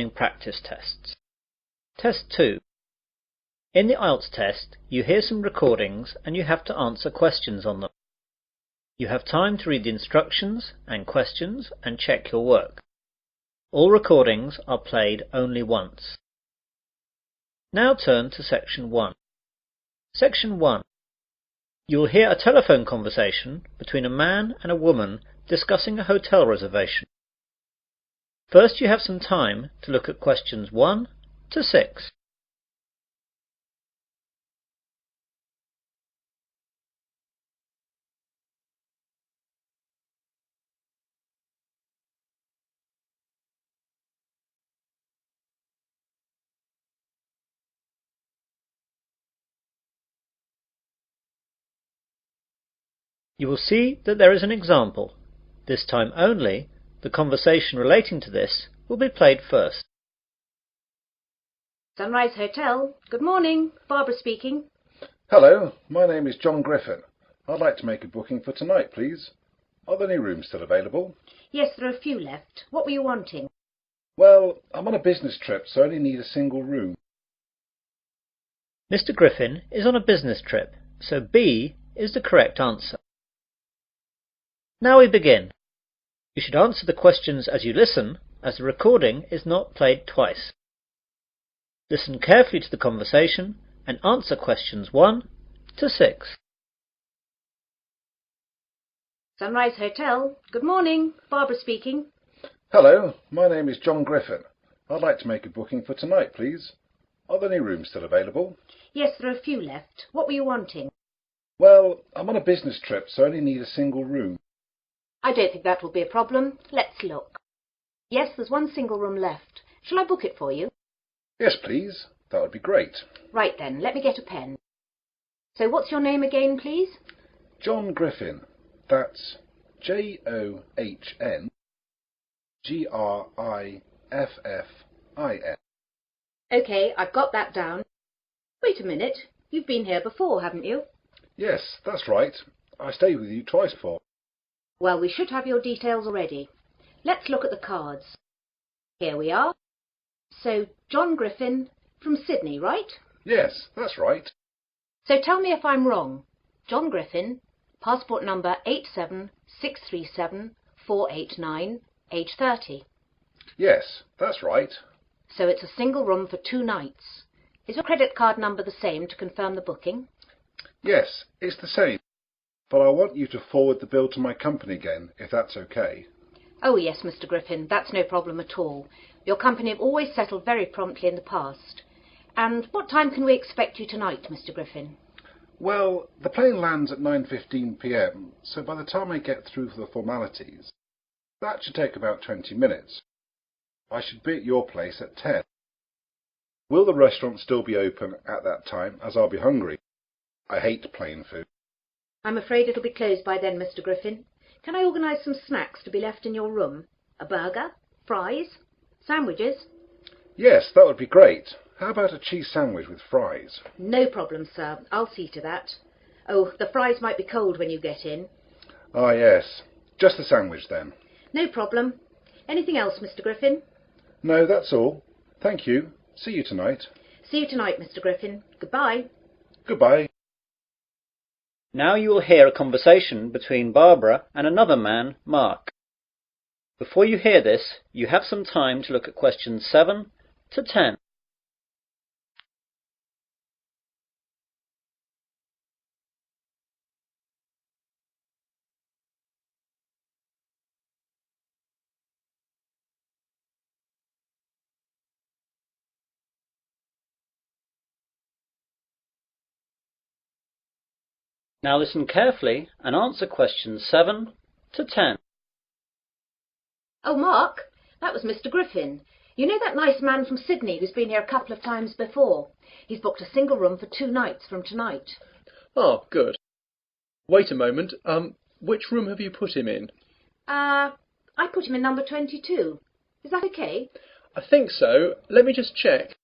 listening practice tests. Test 2. In the Ielts test, you hear some recordings and you have to answer questions on them. You have time to read the instructions and questions and check your work. All recordings are played only once. Now turn to Section 1. Section 1. You will hear a telephone conversation between a man and a woman discussing a hotel reservation. First, you have some time to look at questions 1 to 6. You will see that there is an example. This time only, the conversation relating to this will be played first. Sunrise Hotel. Good morning. Barbara speaking. Hello, my name is John Griffin. I'd like to make a booking for tonight, please. Are there any rooms still available? Yes, there are a few left. What were you wanting? Well, I'm on a business trip, so I only need a single room. Mr. Griffin is on a business trip, so B is the correct answer. Now we begin. You should answer the questions as you listen, as the recording is not played twice. Listen carefully to the conversation and answer questions 1 to 6. Sunrise Hotel. Good morning. Barbara speaking. Hello, my name is John Griffin. I'd like to make a booking for tonight, please. Are there any rooms still available? Yes, there are a few left. What were you wanting? Well, I'm on a business trip, so I only need a single room. I don't think that will be a problem. Let's look. Yes, there's one single room left. Shall I book it for you? Yes, please. That would be great. Right then, let me get a pen. So what's your name again, please? John Griffin. That's JOHN GRIFFIN. OK, I've got that down. Wait a minute. You've been here before, haven't you? Yes, that's right. I stayed with you twice before. Well, we should have your details already. Let's look at the cards. Here we are. So, John Griffin from Sydney, right? Yes, that's right. So tell me if I'm wrong. John Griffin, passport number 876374889, age 30. Yes, that's right. So it's a single room for 2 nights. Is your credit card number the same to confirm the booking? Yes, it's the same. But I want you to forward the bill to my company again, if that's okay. Oh yes, Mr. Griffin, that's no problem at all. Your company have always settled very promptly in the past. And what time can we expect you tonight, Mr. Griffin? Well, the plane lands at 9:15 p.m, so by the time I get through for the formalities, that should take about 20 minutes. I should be at your place at 10. Will the restaurant still be open at that time, as I'll be hungry? I hate plain food. I'm afraid it'll be closed by then, Mr. Griffin. Can I organise some snacks to be left in your room? A burger? Fries? Sandwiches? Yes, that would be great. How about a cheese sandwich with fries? No problem, sir. I'll see to that. Oh, the fries might be cold when you get in. Ah, yes. Just a sandwich then. No problem. Anything else, Mr. Griffin? No, that's all. Thank you. See you tonight. See you tonight, Mr. Griffin. Goodbye. Goodbye. Now you will hear a conversation between Barbara and another man, Mark. Before you hear this, you have some time to look at questions 7 to 10. Now listen carefully and answer questions 7 to 10. Oh, Mark, that was Mr. Griffin. You know that nice man from Sydney who's been here a couple of times before? He's booked a single room for 2 nights from tonight. Oh, good. Wait a moment. Which room have you put him in? I put him in number 22. Is that okay? I think so. Let me just check.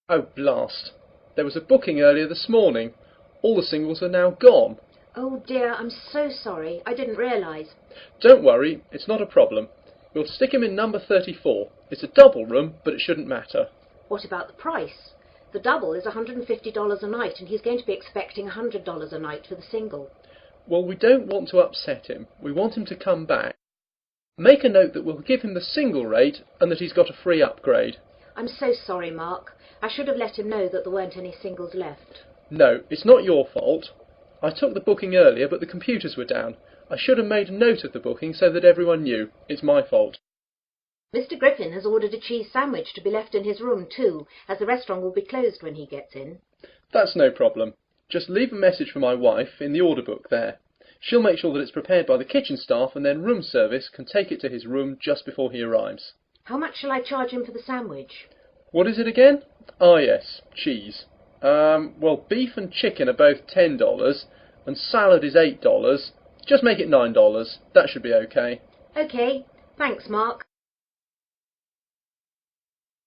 Oh, blast. There was a booking earlier this morning. All the singles are now gone. Oh dear, I'm so sorry. I didn't realise. Don't worry, it's not a problem. We'll stick him in number 34. It's a double room, but it shouldn't matter. What about the price? The double is $150 a night, and he's going to be expecting $100 a night for the single. Well, we don't want to upset him. We want him to come back. Make a note that we'll give him the single rate and that he's got a free upgrade. I'm so sorry, Mark. I should have let him know that there weren't any singles left. No, it's not your fault. I took the booking earlier, but the computers were down. I should have made a note of the booking so that everyone knew. It's my fault. Mr. Griffin has ordered a cheese sandwich to be left in his room too, as the restaurant will be closed when he gets in. That's no problem. Just leave a message for my wife in the order book there. She'll make sure that it's prepared by the kitchen staff, and then room service can take it to his room just before he arrives. How much shall I charge him for the sandwich? What is it again? Ah, yes, cheese. Well, beef and chicken are both $10, and salad is $8. Just make it $9. That should be okay. OK. Thanks, Mark.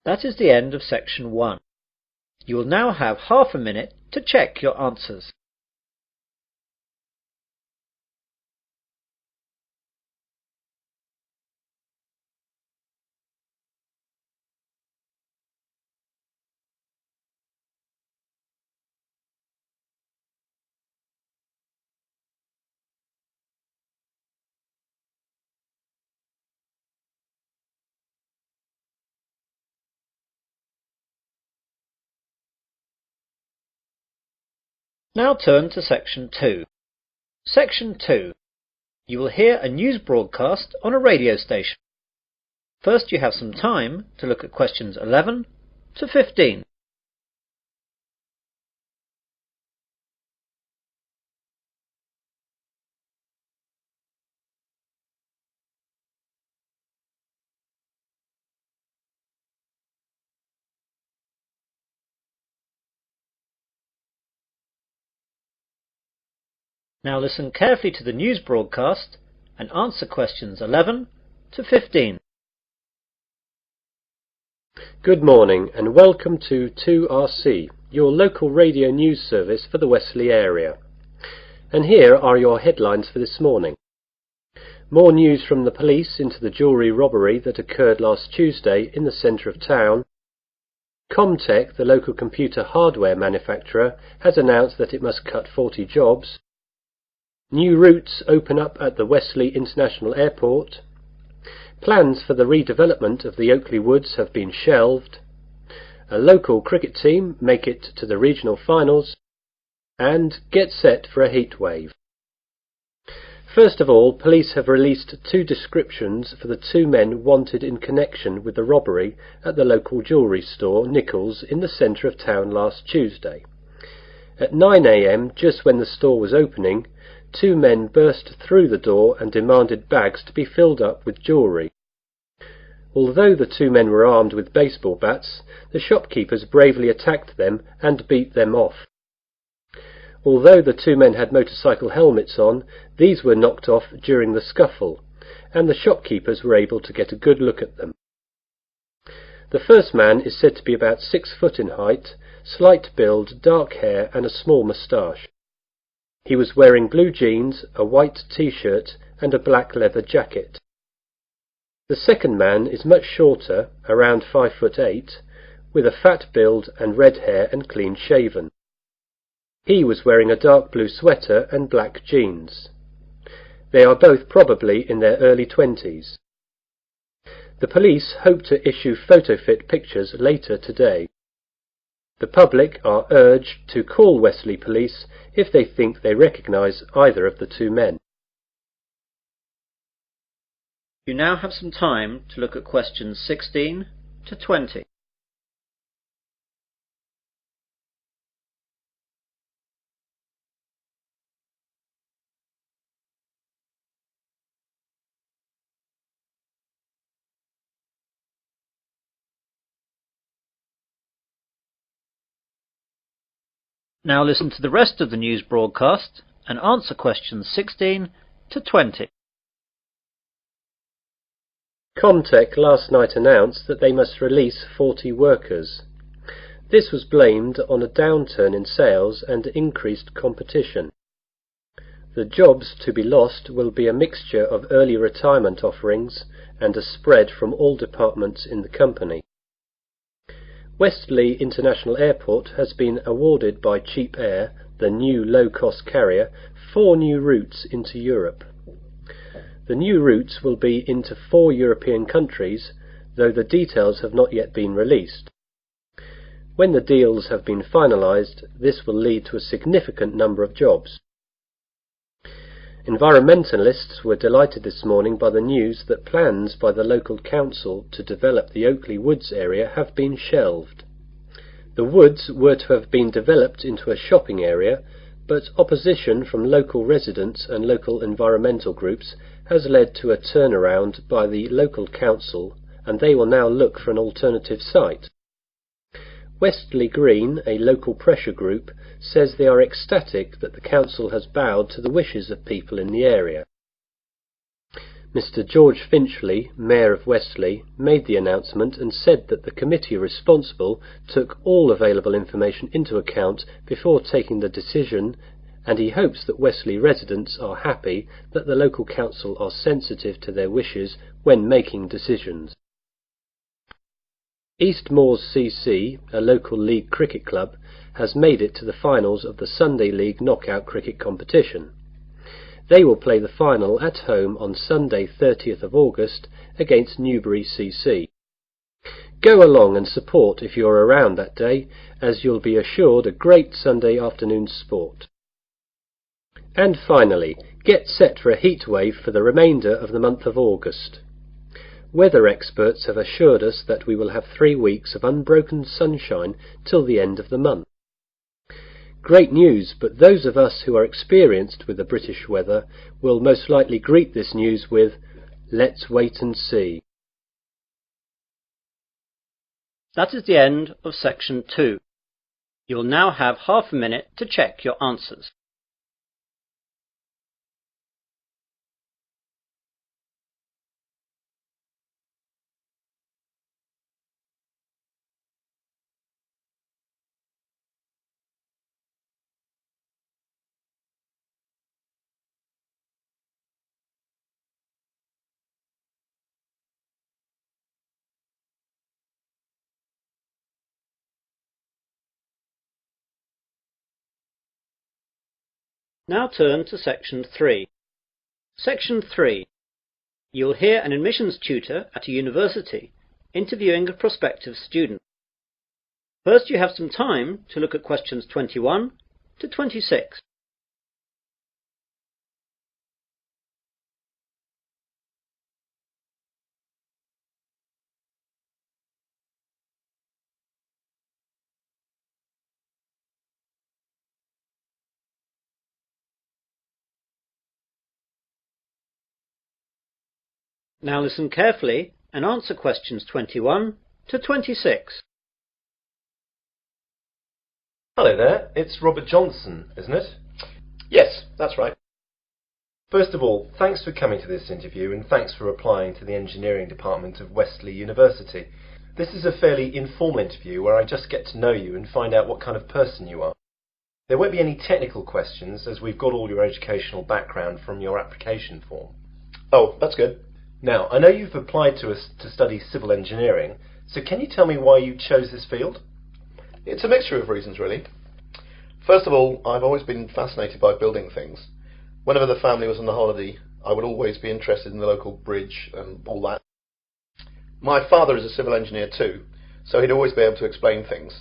That is the end of section 1. You will now have half a minute to check your answers. Now turn to section 2. Section 2. You will hear a news broadcast on a radio station. First you have some time to look at questions 11 to 15. Now listen carefully to the news broadcast and answer questions 11 to 15. Good morning and welcome to 2RC, your local radio news service for the Wesley area. And here are your headlines for this morning. More news from the police into the jewellery robbery that occurred last Tuesday in the centre of town. Comtech, the local computer hardware manufacturer, has announced that it must cut 40 jobs. New routes open up at the Wesley International Airport. Plans for the redevelopment of the Oakley Woods have been shelved. A local cricket team make it to the regional finals. And get set for a heat wave. First of all, police have released 2 descriptions for the 2 men wanted in connection with the robbery at the local jewellery store Nichols in the centre of town last Tuesday. At 9 a.m, just when the store was opening, 2 men burst through the door and demanded bags to be filled up with jewellery. Although the 2 men were armed with baseball bats, the shopkeepers bravely attacked them and beat them off. Although the 2 men had motorcycle helmets on, these were knocked off during the scuffle, and the shopkeepers were able to get a good look at them. The first man is said to be about 6 foot in height, slight build, dark hair and a small moustache. He was wearing blue jeans, a white t-shirt and a black leather jacket. The second man is much shorter, around 5'8", with a fat build and red hair and clean shaven. He was wearing a dark blue sweater and black jeans. They are both probably in their early 20s. The police hope to issue photo-fit pictures later today. The public are urged to call Wesley Police if they think they recognise either of the 2 men. You now have some time to look at questions 16 to 20. Now listen to the rest of the news broadcast and answer questions 16 to 20. Comtech last night announced that they must release 40 workers. This was blamed on a downturn in sales and increased competition. The jobs to be lost will be a mixture of early retirement offerings and a spread from all departments in the company. Westley International Airport has been awarded by Cheap Air, the new low-cost carrier, 4 new routes into Europe. The new routes will be into 4 European countries, though the details have not yet been released. When the deals have been finalised, this will lead to a significant number of jobs. Environmentalists were delighted this morning by the news that plans by the local council to develop the Oakley Woods area have been shelved. The woods were to have been developed into a shopping area, but opposition from local residents and local environmental groups has led to a turnaround by the local council, and they will now look for an alternative site. Westley Green, a local pressure group, says they are ecstatic that the council has bowed to the wishes of people in the area. Mr. George Finchley, Mayor of Westley, made the announcement and said that the committee responsible took all available information into account before taking the decision, and he hopes that Westley residents are happy that the local council are sensitive to their wishes when making decisions. East Moors CC, a local league cricket club, has made it to the finals of the Sunday League knockout cricket competition. They will play the final at home on Sunday 30th of August against Newbury CC. Go along and support if you're around that day, as you'll be assured a great Sunday afternoon sport. And finally, get set for a heat wave for the remainder of the month of August. Weather experts have assured us that we will have 3 weeks of unbroken sunshine till the end of the month. Great news, but those of us who are experienced with the British weather will most likely greet this news with, "Let's wait and see." That is the end of section 2. You'll now have half a minute to check your answers. Now turn to section 3. Section 3. You'll hear an admissions tutor at a university interviewing a prospective student. First, you have some time to look at questions 21 to 26. Now listen carefully and answer questions 21 to 26. Hello there, it's Robert Johnson, isn't it? Yes, that's right. First of all, thanks for coming to this interview and thanks for applying to the engineering department of Westley University. This is a fairly informal interview where I just get to know you and find out what kind of person you are. There won't be any technical questions as we've got all your educational background from your application form. Oh, that's good. Now, I know you've applied to us to study civil engineering, so can you tell me why you chose this field? It's a mixture of reasons, really. First of all, I've always been fascinated by building things. Whenever the family was on the holiday, I would always be interested in the local bridge and all that. My father is a civil engineer too, so he'd always be able to explain things.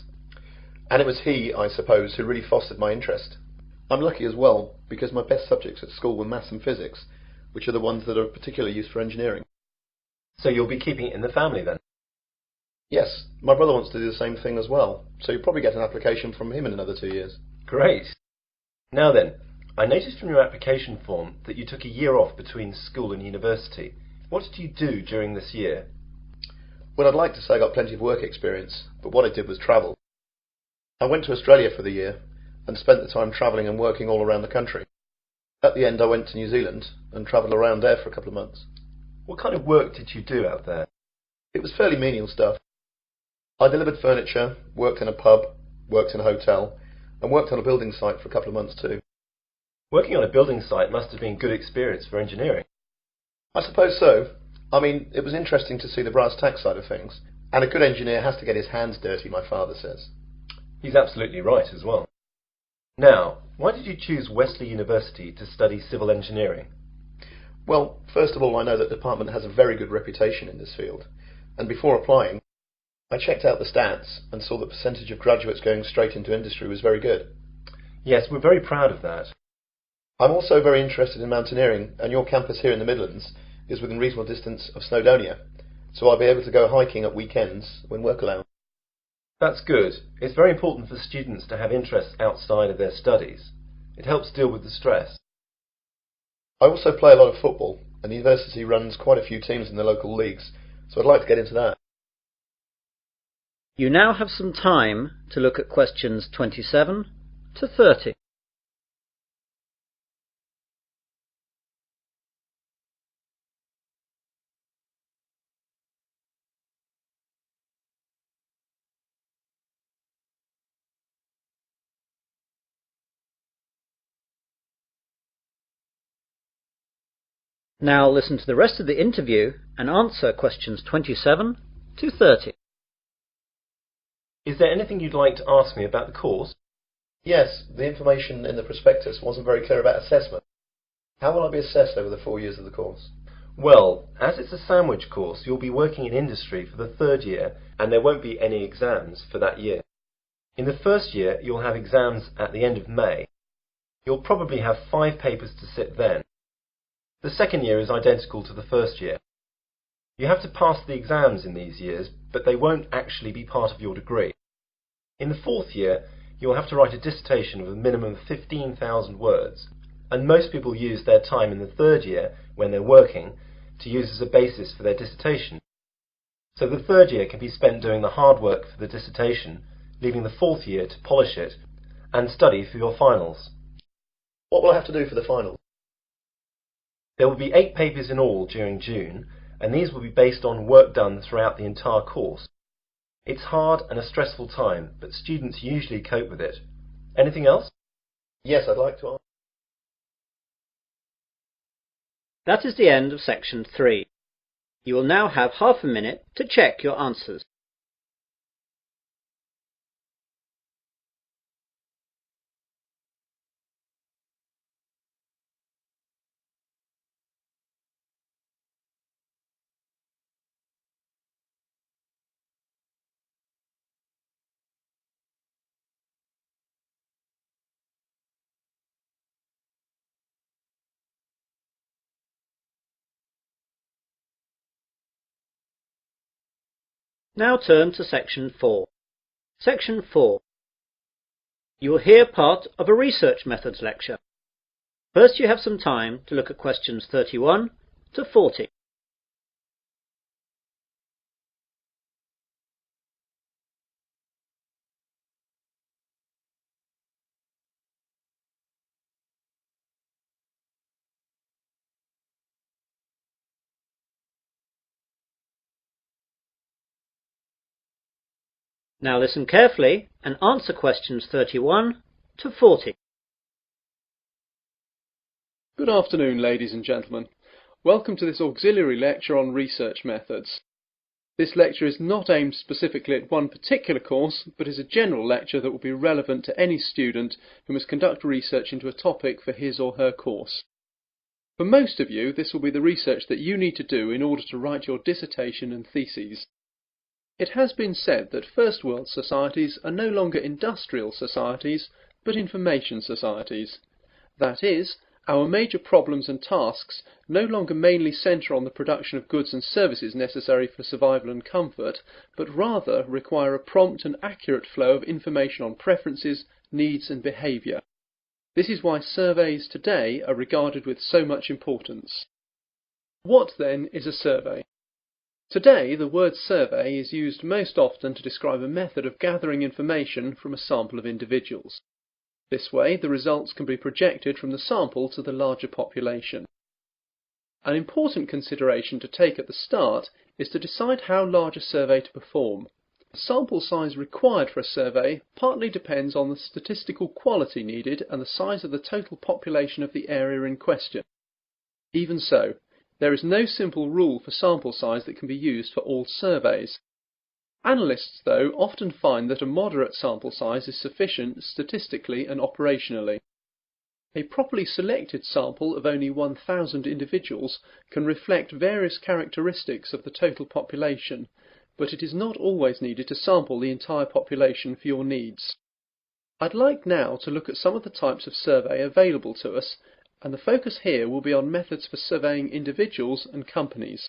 And it was he, I suppose, who really fostered my interest. I'm lucky as well, because my best subjects at school were maths and physics, which are the ones that are particularly used for engineering. So you'll be keeping it in the family then? Yes, my brother wants to do the same thing as well, so you'll probably get an application from him in another 2 years. Great. Now then, I noticed from your application form that you took a year off between school and university. What did you do during this year? Well, I'd like to say I got plenty of work experience, but what I did was travel. I went to Australia for the year and spent the time travelling and working all around the country. At the end, I went to New Zealand and travelled around there for a couple of months. What kind of work did you do out there? It was fairly menial stuff. I delivered furniture, worked in a pub, worked in a hotel, and worked on a building site for a couple of months too. Working on a building site must have been a good experience for engineering. I suppose so. I mean, it was interesting to see the brass tack side of things. And a good engineer has to get his hands dirty, my father says. He's absolutely right as well. Now, why did you choose Wesley University to study civil engineering? Well, first of all, I know that the department has a very good reputation in this field. And before applying, I checked out the stats and saw the percentage of graduates going straight into industry was very good. Yes, we're very proud of that. I'm also very interested in mountaineering, and your campus here in the Midlands is within reasonable distance of Snowdonia, so I'll be able to go hiking at weekends when work allows. That's good. It's very important for students to have interests outside of their studies. It helps deal with the stress. I also play a lot of football, and the university runs quite a few teams in the local leagues, so I'd like to get into that. You now have some time to look at questions 27 to 30. Now listen to the rest of the interview and answer questions 27 to 30. Is there anything you'd like to ask me about the course? Yes, the information in the prospectus wasn't very clear about assessment. How will I be assessed over the 4 years of the course? Well, as it's a sandwich course, you'll be working in industry for the third year, and there won't be any exams for that year. In the first year, you'll have exams at the end of May. You'll probably have 5 papers to sit then. The second year is identical to the first year. You have to pass the exams in these years, but they won't actually be part of your degree. In the fourth year, you'll have to write a dissertation of a minimum of 15,000 words, and most people use their time in the third year, when they're working, to use as a basis for their dissertation. So the third year can be spent doing the hard work for the dissertation, leaving the fourth year to polish it, and study for your finals. What will I have to do for the finals? There will be 8 papers in all during June, and these will be based on work done throughout the entire course. It's hard and a stressful time, but students usually cope with it. Anything else? Yes, I'd like to ask. That is the end of section 3. You will now have half a minute to check your answers. Now turn to section 4. Section 4. You will hear part of a research methods lecture. First you have some time to look at questions 31 to 40. Now listen carefully and answer questions 31 to 40. Good afternoon, ladies and gentlemen. Welcome to this auxiliary lecture on research methods. This lecture is not aimed specifically at one particular course, but is a general lecture that will be relevant to any student who must conduct research into a topic for his or her course. For most of you, this will be the research that you need to do in order to write your dissertation and theses. It has been said that first world societies are no longer industrial societies, but information societies. That is, our major problems and tasks no longer mainly centre on the production of goods and services necessary for survival and comfort, but rather require a prompt and accurate flow of information on preferences, needs and behaviour. This is why surveys today are regarded with so much importance. What then is a survey? Today, the word survey is used most often to describe a method of gathering information from a sample of individuals. This way, the results can be projected from the sample to the larger population. An important consideration to take at the start is to decide how large a survey to perform. The sample size required for a survey partly depends on the statistical quality needed and the size of the total population of the area in question. Even so, there is no simple rule for sample size that can be used for all surveys. Analysts, though, often find that a moderate sample size is sufficient statistically and operationally. A properly selected sample of only 1,000 individuals can reflect various characteristics of the total population, but it is not always needed to sample the entire population for your needs. I'd like now to look at some of the types of survey available to us, and the focus here will be on methods for surveying individuals and companies.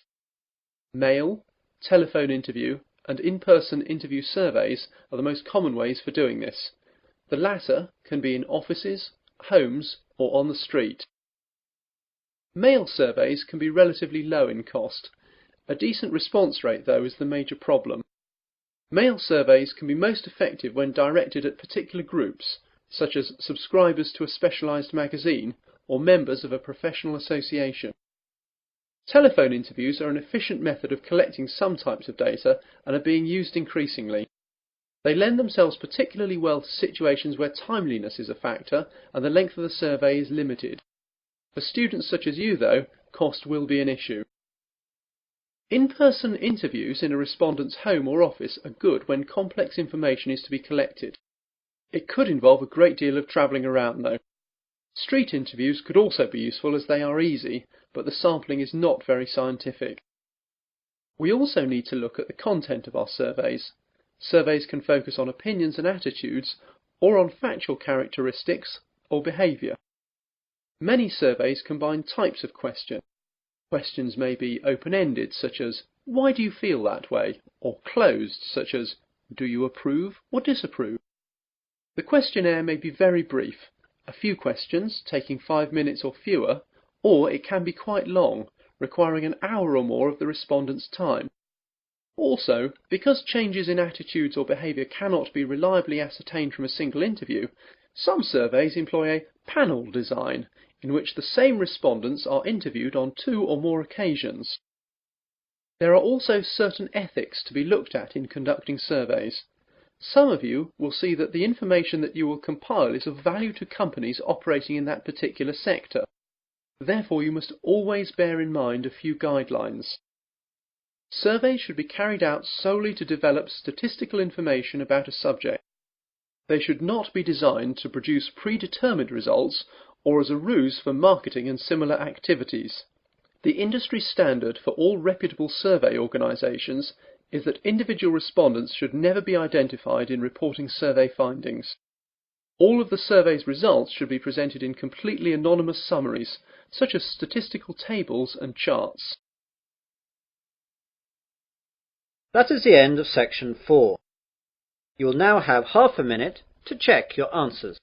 Mail, telephone interview, and in-person interview surveys are the most common ways for doing this. The latter can be in offices, homes, or on the street. Mail surveys can be relatively low in cost. A decent response rate, though, is the major problem. Mail surveys can be most effective when directed at particular groups, such as subscribers to a specialised magazine or members of a professional association. Telephone interviews are an efficient method of collecting some types of data and are being used increasingly. They lend themselves particularly well to situations where timeliness is a factor and the length of the survey is limited. For students such as you, though, cost will be an issue. In-person interviews in a respondent's home or office are good when complex information is to be collected. It could involve a great deal of travelling around, though. Street interviews could also be useful as they are easy, but the sampling is not very scientific. We also need to look at the content of our surveys. Surveys can focus on opinions and attitudes, or on factual characteristics or behaviour. Many surveys combine types of question. Questions may be open-ended, such as, "Why do you feel that way?" or closed, such as, "Do you approve or disapprove?" The questionnaire may be very brief, a few questions taking 5 minutes or fewer, or it can be quite long, requiring an hour or more of the respondent's time. Also, because changes in attitudes or behaviour cannot be reliably ascertained from a single interview, some surveys employ a panel design, in which the same respondents are interviewed on 2 or more occasions. There are also certain ethics to be looked at in conducting surveys. Some of you will see that the information that you will compile is of value to companies operating in that particular sector. Therefore, you must always bear in mind a few guidelines. Surveys should be carried out solely to develop statistical information about a subject. They should not be designed to produce predetermined results or as a ruse for marketing and similar activities. The industry standard for all reputable survey organisations is that individual respondents should never be identified in reporting survey findings. All of the survey's results should be presented in completely anonymous summaries, such as statistical tables and charts. That is the end of section 4. You will now have half a minute to check your answers.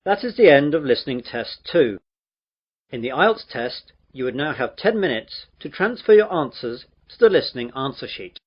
That is the end of listening test 2. In the Ielts test, you would now have 10 minutes to transfer your answers to the listening answer sheet.